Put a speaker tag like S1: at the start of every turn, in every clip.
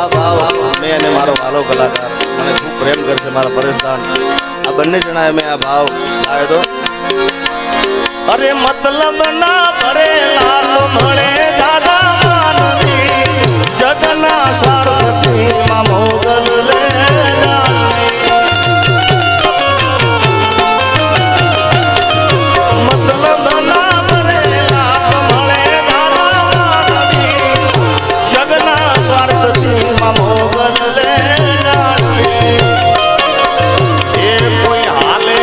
S1: આ ભાવ મેં અને મારો વાલો કલાકાર મને ખૂબ પ્રેમ કરશે મારા પરેશદાન આ બંને જણાએ મેં આ ભાવ ગાયો તો અરે મતલબ ના ભરેલા મળે દાદા માનવી જગના સ્વાર્થથી માં મોગલ લે મતલબ ના ભરેલા મળે દાદા માનવી જગના સ્વાર્થથી માં મોગલ લે એ કોઈ હાલે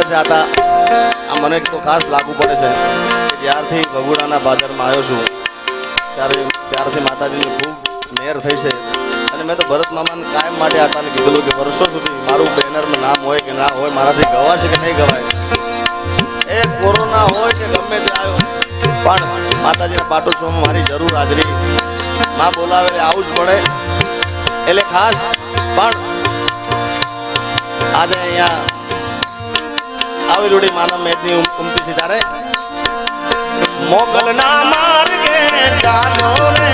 S1: દિવસે આતા આ મને તો ખાસ લાગુ પડે છે કે જ્યારથી ભગુડાના બાદરમાં આવ્યો છું ત્યારથી માતાજીની ખૂબ મહેર થઈ છે. અને મેં તો ભરત મામાને કાયમ માટે આતાને કીધેલું કે વર્ષો સુધી મારું બેનરમાં નામ હોય કે ના હોય, મારાથી ગવાશે કે નહીં ગવાય, એ કોરોના હોય કે ગમે તે આવ્યો પણ માતાજીના પાટોત્સવમાં મારી જરૂર હાજરી. માં બોલાવે એટલે આવું જ પડે. એટલે ખાસ પણ આજે અહીંયા આવી રૂડી માનવ મેદની ઉમટી છે ત્યારે મોગલના માર્ગે ચાલો રે